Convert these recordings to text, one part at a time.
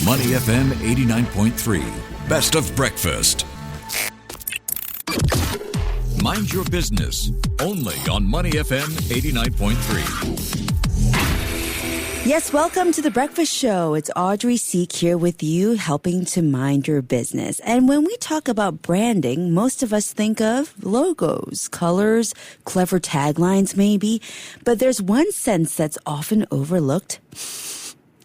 Money FM 89.3. Best of breakfast. Mind your business. Only on Money FM 89.3. Yes, welcome to The Breakfast Show. It's Audrey Seek here with you, helping to mind your business. And when we talk about branding, most of us think of logos, colors, clever taglines maybe. But there's one sense that's often overlooked.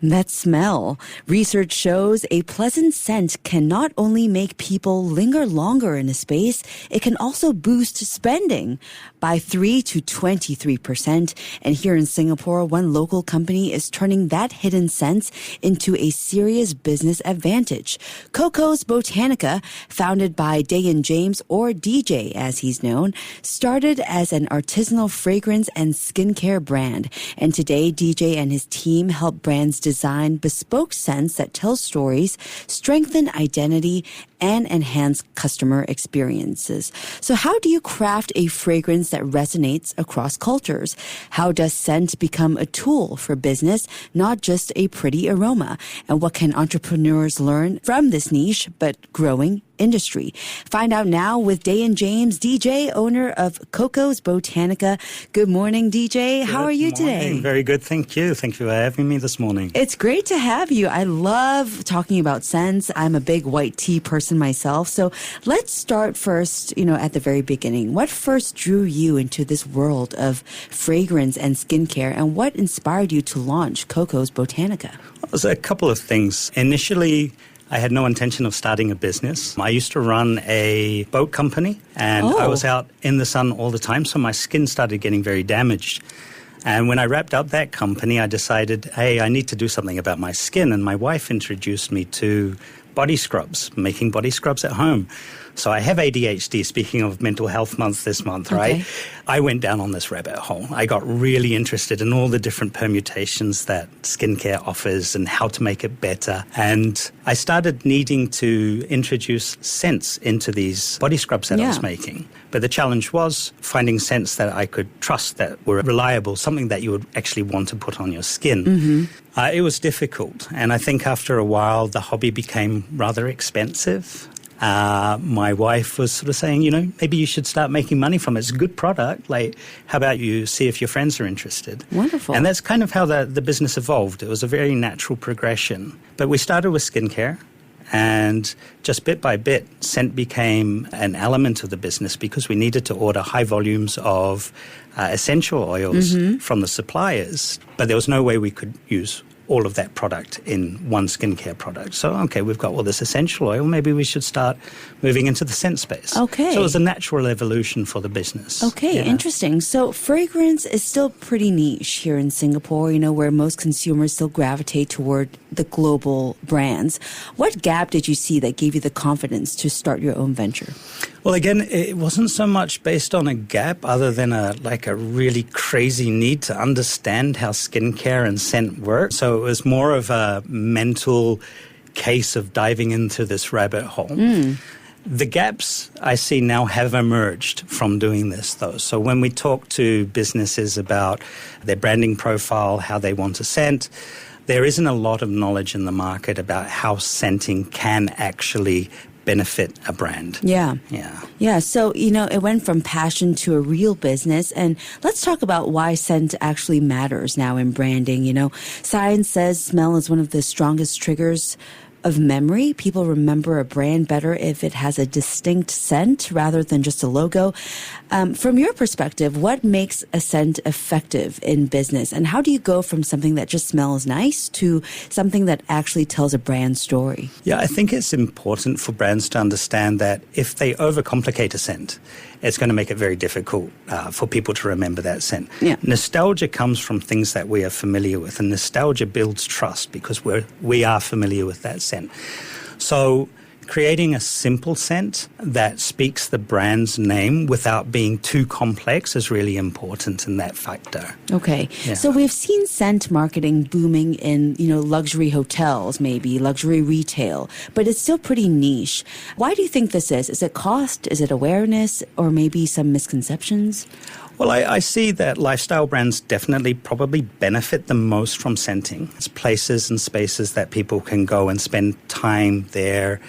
That smell. Research shows a pleasant scent can not only make people linger longer in a space, it can also boost spending by 3 to 23%. And here in Singapore, one local company is turning that hidden sense into a serious business advantage. CocosBotanica, founded by Dayyan James, or DJ as he's known, started as an artisanal fragrance and skincare brand. And today, DJ and his team help brands design bespoke scents that tell stories, strengthen identity, and enhance customer experiences. So how do you craft a fragrance that resonates across cultures? How does scent become a tool for business, not just a pretty aroma? And what can entrepreneurs learn from this niche but growing industry? Find out now with Dayyan James, DJ, owner of CocosBotanica. Good morning, DJ. How are you today? Very good, thank you. Thank you for having me this morning. It's great to have you. I love talking about scents. I'm a big white tea person myself. So let's start first, at the very beginning. What first drew you into this world of fragrance and skincare, and what inspired you to launch CocosBotanica? Well, there's a couple of things. Initially, I had no intention of starting a business. I used to run a boat company, and I was out in the sun all the time, so my skin started getting very damaged. And when I wrapped up that company, I decided, hey, I need to do something about my skin. And my wife introduced me to body scrubs, making body scrubs at home. So I have ADHD, speaking of Mental Health Month this month, right? I went down on this rabbit hole. I got really interested in all the different permutations that skincare offers and how to make it better. And I started needing to introduce scents into these body scrubs that I was making. But the challenge was finding scents that I could trust, that were reliable, something that you would actually want to put on your skin. Mm-hmm. It was difficult. And I think after a while, the hobby became rather expensive. My wife was sort of saying, maybe you should start making money from it. It's a good product. How about you see if your friends are interested? Wonderful. And that's kind of how the business evolved. It was a very natural progression. But we started with skincare. And just bit by bit, scent became an element of the business because we needed to order high volumes of essential oils from the suppliers. But there was no way we could use all of that product in one skincare product. So, okay, we've got all this essential oil. Maybe we should start moving into the scent space. Okay. So it was a natural evolution for the business. Okay, interesting. So fragrance is still pretty niche here in Singapore, where most consumers still gravitate toward the global brands. What gap did you see that gave you the confidence to start your own venture? Well, again, it wasn't so much based on a gap other than a really crazy need to understand how skincare and scent work. So it was more of a mental case of diving into this rabbit hole. The gaps I see now have emerged from doing this, though. So when we talk to businesses about their branding profile, how they want to scent, there isn't a lot of knowledge in the market about how scenting can actually benefit a brand. Yeah. So, it went from passion to a real business. And let's talk about why scent actually matters now in branding. Science says smell is one of the strongest triggers of memory. People remember a brand better if it has a distinct scent rather than just a logo. From your perspective, what makes a scent effective in business? And how do you go from something that just smells nice to something that actually tells a brand story? Yeah, I think it's important for brands to understand that if they overcomplicate a scent, it's going to make it very difficult for people to remember that scent. Yeah. Nostalgia comes from things that we are familiar with, and nostalgia builds trust because we are familiar with that scent. So creating a simple scent that speaks the brand's name without being too complex is really important in that factor. Okay. Yeah. So we've seen scent marketing booming in, luxury hotels, maybe luxury retail, but it's still pretty niche. Why do you think this is? Is it cost? Is it awareness? Or maybe some misconceptions? Well, I see that lifestyle brands definitely probably benefit the most from scenting. It's places and spaces that people can go and spend time there.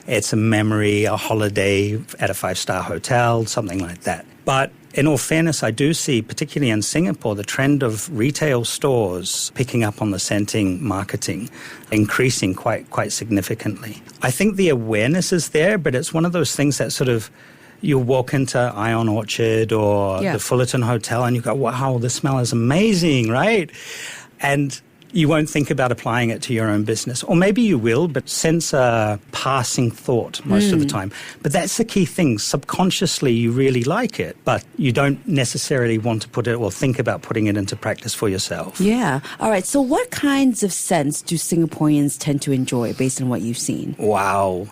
It's a memory, a holiday at a 5-star hotel, something like that. But in all fairness, I do see, particularly in Singapore, the trend of retail stores picking up on the scenting marketing, increasing quite significantly. I think the awareness is there, but it's one of those things that sort of, you'll walk into Ion Orchard or the Fullerton Hotel and you go, wow, the smell is amazing, right? And you won't think about applying it to your own business. Or maybe you will, but sense a passing thought most of the time. But that's the key thing. Subconsciously, you really like it, but you don't necessarily want to put it or think about putting it into practice for yourself. Yeah. All right. So what kinds of scents do Singaporeans tend to enjoy based on what you've seen? Wow.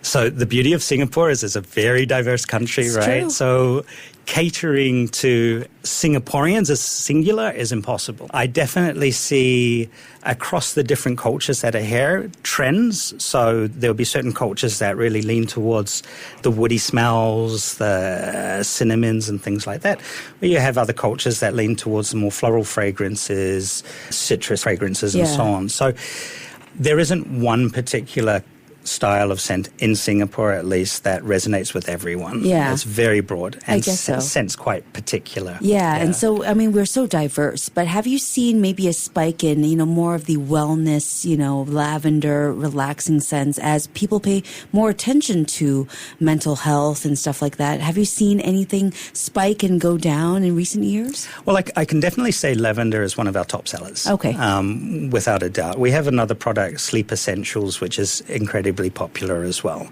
So the beauty of Singapore is it's a very diverse country, It's right? true. So catering to Singaporeans as singular is impossible. I definitely see across the different cultures that are here trends. So there'll be certain cultures that really lean towards the woody smells, the cinnamons and things like that. But you have other cultures that lean towards the more floral fragrances, citrus fragrances and so on. So there isn't one particular style of scent in Singapore, at least, that resonates with everyone. Yeah. It's very broad. And I guess so. Scent's quite particular. Yeah, and so, I mean, we're so diverse, but have you seen maybe a spike in, more of the wellness, lavender, relaxing scents as people pay more attention to mental health and stuff like that? Have you seen anything spike and go down in recent years? Well, I can definitely say lavender is one of our top sellers. Okay. Without a doubt. We have another product, Sleep Essentials, which is incredibly popular as well.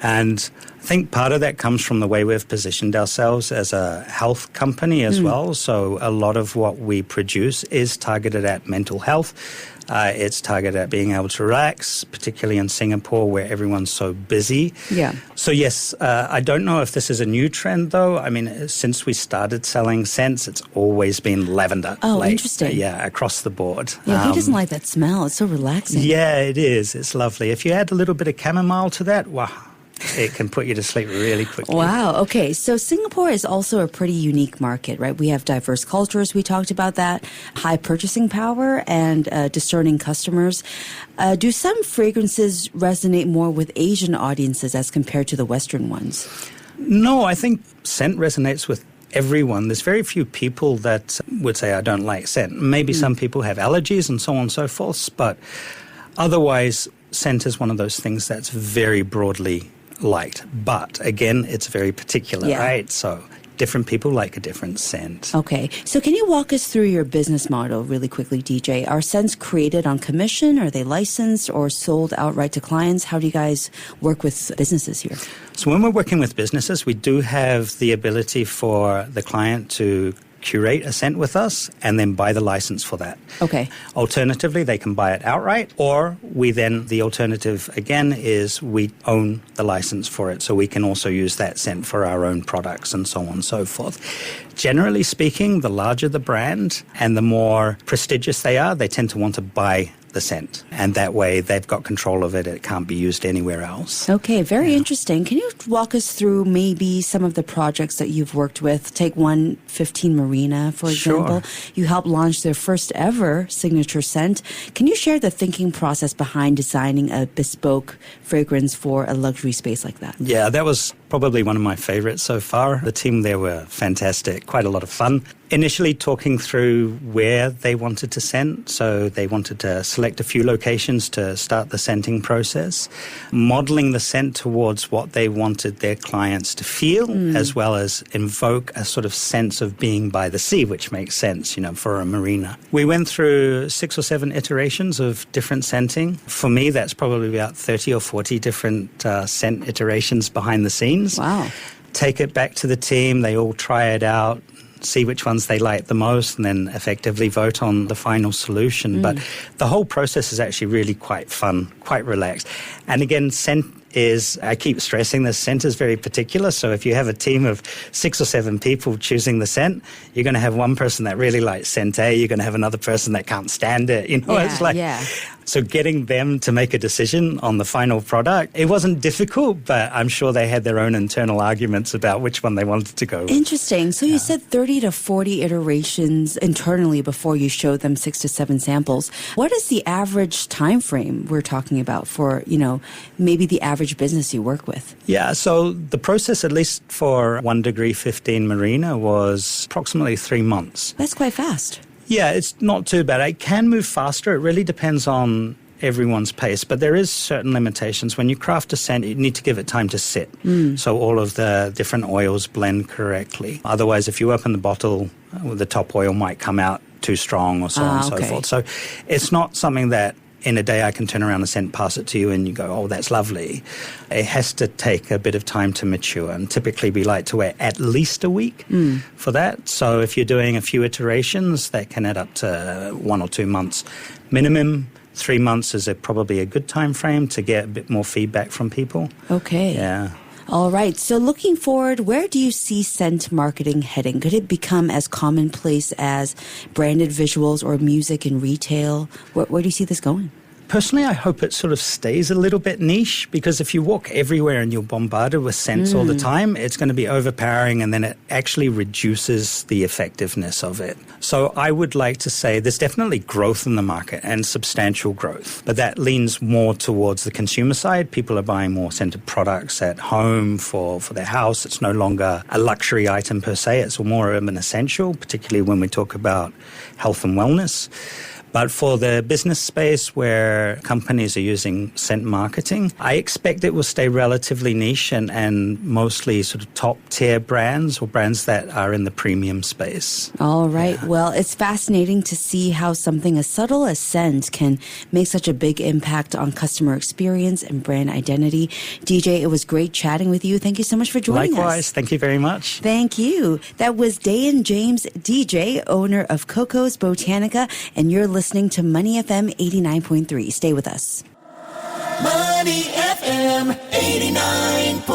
And I think part of that comes from the way we've positioned ourselves as a health company as well. So a lot of what we produce is targeted at mental health. It's targeted at being able to relax, particularly in Singapore where everyone's so busy. Yeah. So yes, I don't know if this is a new trend though. I mean, since we started selling scents, it's always been lavender. Oh, interesting. Yeah, across the board. Yeah, who doesn't like that smell? It's so relaxing. Yeah, it is. It's lovely. If you add a little bit of chamomile to that, wow, it can put you to sleep really quickly. Wow. Okay. So Singapore is also a pretty unique market, right? We have diverse cultures. We talked about that. High purchasing power and discerning customers. Do some fragrances resonate more with Asian audiences as compared to the Western ones? No, I think scent resonates with everyone. There's very few people that would say, I don't like scent. Maybe some people have allergies and so on and so forth, but otherwise, scent is one of those things that's very broadly liked. But again, it's very particular, right? So different people like a different scent. Okay. So can you walk us through your business model really quickly, DJ? Are scents created on commission? Are they licensed or sold outright to clients? How do you guys work with businesses here? So when we're working with businesses, we do have the ability for the client to curate a scent with us and then buy the license for that. Okay. Alternatively, they can buy it outright, or the alternative again is we own the license for it, so we can also use that scent for our own products and so on and so forth. Generally speaking, the larger the brand and the more prestigious they are, they tend to want to buy the scent. And that way they've got control of it. It can't be used anywhere else. Okay, very interesting. Can you walk us through maybe some of the projects that you've worked with? Take 115 Marina, for example. You helped launch their first ever signature scent. Can you share the thinking process behind designing a bespoke fragrance for a luxury space like that? Yeah, that was probably one of my favorites so far. The team there were fantastic, quite a lot of fun. Initially talking through where they wanted to scent, so they wanted to select a few locations to start the scenting process, modeling the scent towards what they wanted their clients to feel, as well as invoke a sort of sense of being by the sea, which makes sense, for a marina. We went through 6 or 7 iterations of different scenting. For me, that's probably about 30 or 40 different scent iterations behind the scenes. Wow. Take it back to the team, they all try it out, see which ones they like the most, and then effectively vote on the final solution. But the whole process is actually really quite fun, quite relaxed. And again, scent is, I keep stressing the scent is very particular. So if you have a team of 6 or 7 people choosing the scent, you're going to have one person that really likes scent A, you're going to have another person that can't stand it. It's like, so getting them to make a decision on the final product, it wasn't difficult, but I'm sure they had their own internal arguments about which one they wanted to go with. Interesting. So you said 30 to 40 iterations internally before you showed them 6 to 7 samples. What is the average time frame we're talking about for, maybe the average business you work with? Yeah, so the process, at least for 1 degree 15 Marina, was approximately 3 months. That's quite fast. Yeah, it's not too bad. It can move faster. It really depends on everyone's pace, but there is certain limitations. When you craft a scent, you need to give it time to sit, so all of the different oils blend correctly. Otherwise, if you open the bottle, the top oil might come out too strong or so on and so forth. So it's not something that in a day I can turn around a scent, pass it to you, and you go, oh, that's lovely. It has to take a bit of time to mature, and typically we like to wait at least a week for that. So if you're doing a few iterations, that can add up to 1 or 2 months minimum. 3 months is probably a good time frame to get a bit more feedback from people. Okay. Yeah. All right. So looking forward, where do you see scent marketing heading? Could it become as commonplace as branded visuals or music in retail? Where do you see this going? Personally, I hope it sort of stays a little bit niche, because if you walk everywhere and you're bombarded with scents all the time, it's going to be overpowering, and then it actually reduces the effectiveness of it. So I would like to say there's definitely growth in the market, and substantial growth, but that leans more towards the consumer side. People are buying more scented products at home for their house. It's no longer a luxury item per se. It's more of an essential, particularly when we talk about health and wellness. But for the business space where companies are using scent marketing, I expect it will stay relatively niche and mostly sort of top-tier brands or brands that are in the premium space. All right. Yeah. Well, it's fascinating to see how something as subtle as scent can make such a big impact on customer experience and brand identity. DJ, it was great chatting with you. Thank you so much for joining us. Likewise. Thank you very much. Thank you. That was Dayyan James, DJ, owner of CocosBotanica, and you're listening to Money FM 89.3. Stay with us. Money FM 89.3.